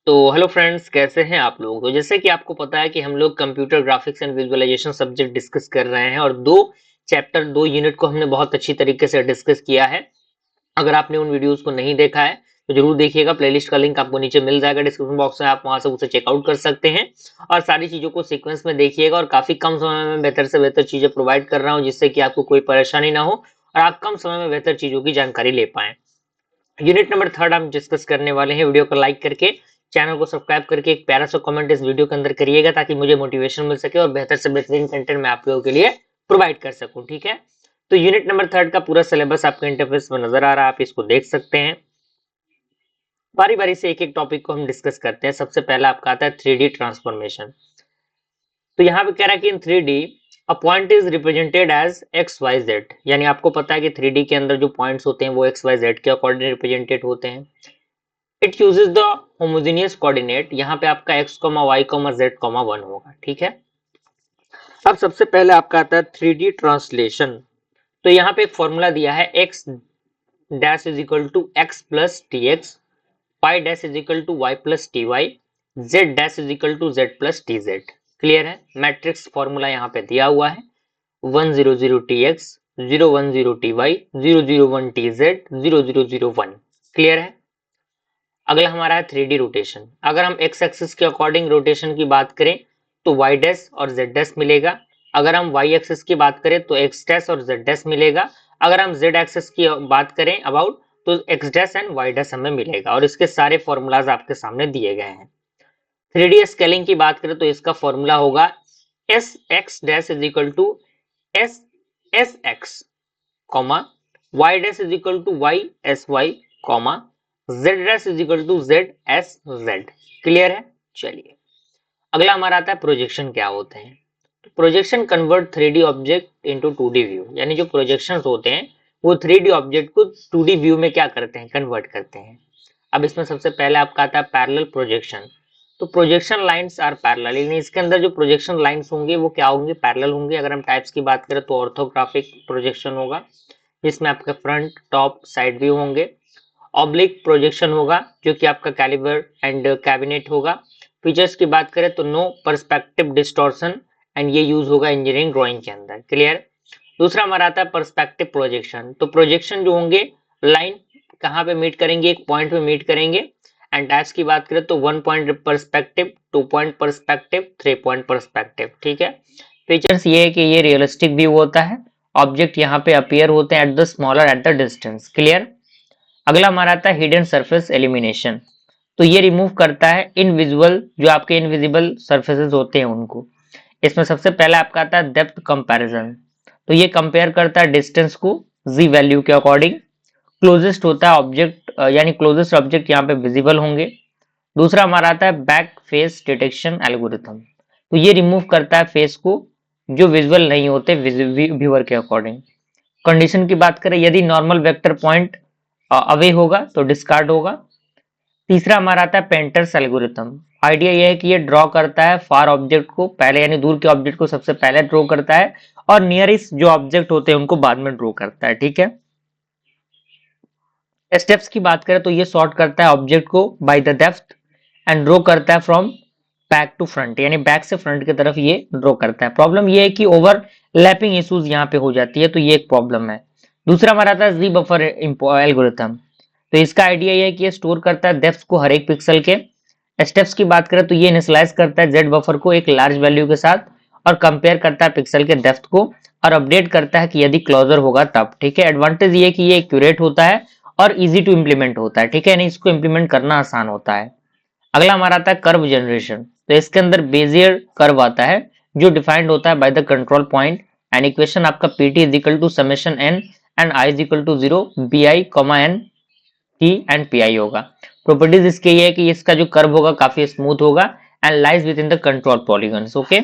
तो hello friends, कैसे हैं आप लोग। तो जैसे कि आपको पता है कि हम लोग computer graphics and visualisation subject discuss कर रहे हैं और दो यूनिट को हमने बहुत अच्छी तरीके से डिस्कस किया है। अगर आपने उन वीडियोस को नहीं देखा है तो जरूर देखिएगा। प्लेलिस्ट का लिंक आपको नीचे मिल जाएगा डिस्क्रिप्शन बॉक्स में, आप वहां से उसे चेकआउट कर सकते हैं और सारी चीजों को सीक्वेंस में देखिएगा। और काफी कम समय में बेहतर से बेहतर चीजें प्रोवाइड कर रहा हूँ जिससे कि आपको कोई परेशानी ना हो और आप कम समय में बेहतर चीजों की जानकारी ले पाए। यूनिट नंबर थर्ड हम डिस्कस करने वाले हैं। वीडियो को लाइक करके चैनल को सब्सक्राइब करके एक प्यारा सा कमेंट इस वीडियो के अंदर करिएगा ताकि मुझे मोटिवेशन मिल सके और बेहतर से बेहतरीन कंटेंट मैं आप लोगों के लिए प्रोवाइड कर सकूं। ठीक है, तो यूनिट नंबर थर्ड का पूरा सिलेबस आपके इंटरफेस में नजर आ रहा है, आप इसको देख सकते हैं। बारी बारी से एक एक टॉपिक को हम डिस्कस करते हैं। सबसे पहला आपका आता है 3D ट्रांसफॉर्मेशन। तो यहाँ पे कह रहा है कि in 3D a point is represented as X Y Z, यानी आपको पता है कि 3D के अंदर जो पॉइंट्स होते हैं वो एक्स वाई जेड के अकॉर्डिंग रिप्रेजेंटेड होते हैं। It uses the homogeneous coordinate, यहाँ पे आपका x, y, z, 1 होगा। ठीक है, अब सबसे पहले आपका आता है 3D ट्रांसलेशन। तो यहाँ पे एक फॉर्मूला दिया है, x dash is equal to X plus T X, y dash is equal to Y plus T Y, z dash is equal to z plus T Z. Clear है, matrix formula यहाँ पे दिया हुआ है। 100 tx, 010 ty, 001 tz, 0001। Clear है। अगला हमारा है 3D रोटेशन। अगर हम एक्स एक्सिस के अकॉर्डिंग रोटेशन की बात करें तो वाई डैश और जेड डैश मिलेगा। अगर हम वाई एक्सिस की बात करें तो एक्स डैश और जेड डैश मिलेगा। अगर हम जेड एक्सिस की बात करें अबाउट तो X dash and Y dash हमें मिलेगा और इसके सारे फॉर्मूलाज आपके सामने दिए गए हैं। 3D स्केलिंग की बात करें तो इसका फॉर्मूला होगा S X dash is equal to S S X comma, Y dash is equal to Y S Y comma, Z dash is equal to Z S Z. Clear है। चलिए अगला हमारा आता है प्रोजेक्शन क्या होते हैं। तो projection convert 3D object into 2D view, यानी जो प्रोजेक्शंस होते हैं वो 3D ऑब्जेक्ट को 2D व्यू में क्या करते हैं, कन्वर्ट करते हैं। अब इसमें सबसे पहले आपका आता है पैरेलल प्रोजेक्शन। तो प्रोजेक्शन लाइंस आर पैरेलल, यानी इसके अंदर जो प्रोजेक्शन लाइंस होंगे वो क्या होंगे, पैरेलल होंगे। अगर हम टाइप्स की बात करें तो ऑर्थोग्राफिक प्रोजेक्शन होगा जिसमें आपके फ्रंट टॉप साइड व्यू होंगे। ऑब्लिक प्रोजेक्शन होगा जो कि आपका कैलिबर एंड कैबिनेट होगा। फीचर्स की बात करें तो नो पर्सपेक्टिव डिस्टॉर्शन एंड ये यूज होगा इंजीनियरिंग ड्राइंग के अंदर। क्लियर। दूसरा हमारा आता है पर्सपेक्टिव प्रोजेक्शन। तो प्रोजेक्शन जो होंगे लाइन कहाँ पे मीट करेंगे, एक पॉइंट पे मीट करेंगे। एंड टाइप्स की बात करें तो 1 point perspective, 2 point perspective, 3 point perspective. ठीक है, फीचर्स ये है कि ये रियलिस्टिक व्यू होता है, ऑब्जेक्ट यहाँ पे अपीयर होते हैं at the smaller at the distance. Clear. अगला हमारा आता है हिडन सरफेस एलिमिनेशन। तो ये रिमूव करता है इनविजिबल, जो आपके इनविजिबल सरफेसेस होते हैं उनको। इसमें सबसे पहला आपका आता है डेप्थ कंपैरिजन। तो ये कंपेयर करता है डिस्टेंस को जी वैल्यू के अकॉर्डिंग। क्लोजेस्ट होता है ऑब्जेक्ट, यानी क्लोजेस्ट ऑब्जेक्ट यहाँ पे विजिबल होंगे। दूसरा हमारा आता है बैक फेस डिटेक्शन एल्गोरिथम। तो ये रिमूव करता है फेस को जो विजुअल नहीं होते व्यूअर के अकॉर्डिंग। कंडीशन की बात करें, यदि नॉर्मल वेक्टर पॉइंट अवे होगा तो डिस्कार्ड होगा। तीसरा हमारा आता है पेंटर्स एल्गोरिथम। आइडिया यह है कि ये ड्रॉ करता है फार ऑब्जेक्ट को पहले, यानी दूर के ऑब्जेक्ट को सबसे पहले ड्रॉ करता है और नियरेस्ट जो ऑब्जेक्ट होते हैं उनको बाद में ड्रॉ करता है। ठीक है। स्टेप्स की बात करें तो ये सॉर्ट करता है ऑब्जेक्ट को by the depth and draw करता है फ्रॉम बैक टू फ्रंट, यानी बैक से फ्रंट की तरफ ये ड्रॉ करता है। प्रॉब्लम ये है कि ओवरलैपिंग इश्यूज यहाँ पे हो जाती है, तो ये एक प्रॉब्लम है। दूसरा हमारा आता है जी बफर एल्गोरिथम। तो इसका आइडिया ये है कि ये स्टोर करता है डेप्थ को हर एक पिक्सल के। स्टेप्स की बात करें तो ये इनिशियलाइज करता है जेड बफर को एक लार्ज वैल्यू के साथ और कंपेयर करता है पिक्सल के डेप्थ को और अपडेट करता है कि यदि क्लोजर होगा तब। ठीक है, एडवांटेज ये है कि ये एक्यूरेट होता है और इजी टू इम्प्लीमेंट होता है। ठीक है, यानी इसको इम्प्लीमेंट करना आसान होता है। अगला हमारा आता है कर्व जनरेशन। तो इसके अंदर बेजियर कर्व आता है जो डिफाइंड होता है by the control point and equation आपका pt is equal to summation n and i is equal to 0 bi n t and pi होगा। प्रॉपर्टीज इसके ये है कि इसका जो कर्व होगा काफी स्मूथ होगा and lies with in the control polygons. Okay,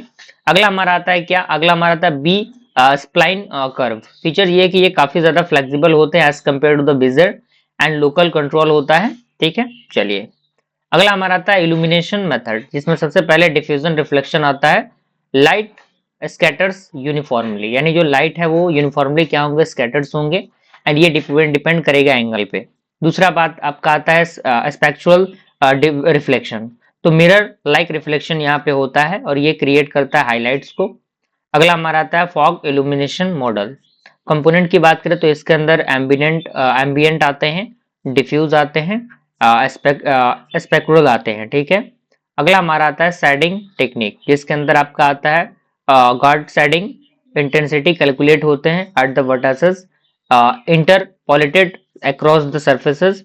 अगला हमारा आता है क्या, अगला हमारा आता है बी स्प्लाइन कर्व। फीचर ये है कि ये काफी ज्यादा फ्लेक्सिबल होते हैं as compare to the Bezier and local control होता है। ठीक है, चलिए अगला हमारा आता है इल्यूमिनेशन मेथड, जिसमें सबसे पहले डिफ्यूजन रिफ्लेक्शन आता है। लाइट स्कैटर्स यूनिफॉर्मली, यानी जो लाइट है वो यूनिफॉर्मली क्या होंगे, स्कैटर्स होंगे एंड ये डिपेंड करेगा एंगल पे। दूसरा बात आपका आता है स्पेक्चुअल रिफ्लेक्शन। तो मिरर लाइक रिफ्लेक्शन यहाँ पे होता है और ये क्रिएट करता है हाइलाइट्स को। अगला हमारा आता है फॉग इल्यूमिनेशन मॉडल। कंपोनेंट की बात करें तो इसके अंदर एम्बियंट आते हैं, डिफ्यूज आते हैं, स्पेक्ट्रल आते हैं, ठीक है। अगला हमारा आता है शेडिंग टेक्निक, जिसके अंदर आपका आता है गार्ड शेडिंग, इंटेंसिटी कैलकुलेट होते हैं at the vertices, interpolated across the surfaces,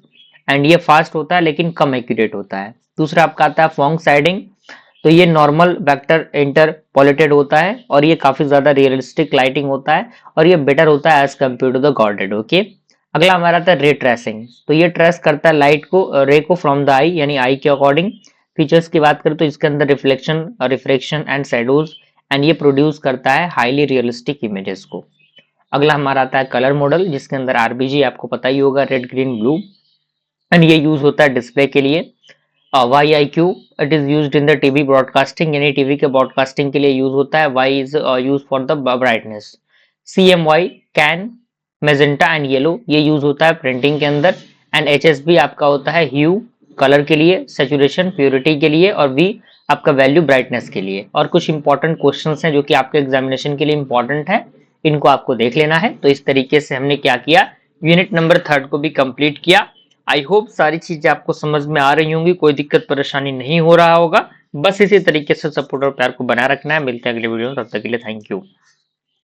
and ये फास्ट होता है लेकिन कम एक्यूरेट होता है। दूसरा आपका आता है फॉन्ग शेडिंग, तो ये नॉर्मल वेक्टर इंटरपोलेटेड होता है और ये काफी ज्यादा रियलिस्टिक लाइटिंग होता है और ये बेटर होता है as compare to the guarded, okay. अगला हमारा आता है रे ट्रेसिंग, तो ये ट्रेस करता है लाइट को, रे को फ्रॉम द आई यानी आई के अकॉर्डिंग। फीचर्स की बात करें तो इसके अंदर reflection, refraction and shadows, and ये प्रोड्यूस करता है हाईली रियलिस्टिक इमेजेस को। अगला हमारा आता है कलर मॉडल, जिसके अंदर आरबीजी आपको पता ही होगा, रेड ग्रीन ब्लू, एंड ये यूज होता है डिस्प्ले के लिए। Y I Q, it is use in the TV broadcasting, यानी टीवी के ब्रॉडकास्टिंग के लिए यूज होता है। Y is use for the brightness. C M Y cyan, magenta and yellow, ये यूज होता है प्रिंटिंग के अंदर। एंड एच एस बी आपका होता है ह्यू, कलर के लिए, सेचुरेशन प्योरिटी के लिए, और वी आपका वैल्यू ब्राइटनेस के लिए। और कुछ इंपॉर्टेंट क्वेश्चंस हैं जो कि आपके एग्जामिनेशन के लिए इंपॉर्टेंट है, इनको आपको देख लेना है। तो इस तरीके से हमने क्या किया, यूनिट नंबर 3 को भी कंप्लीट किया। आई होप सारी चीजें आपको समझ में आ रही होंगी, कोई दिक्कत परेशानी नहीं हो रहा होगा। बस इसी तरीके से सपोर्ट और प्यार को बनाए रखना है। मिलते हैं अगले वीडियो में, तब तक के लिए थैंक यू।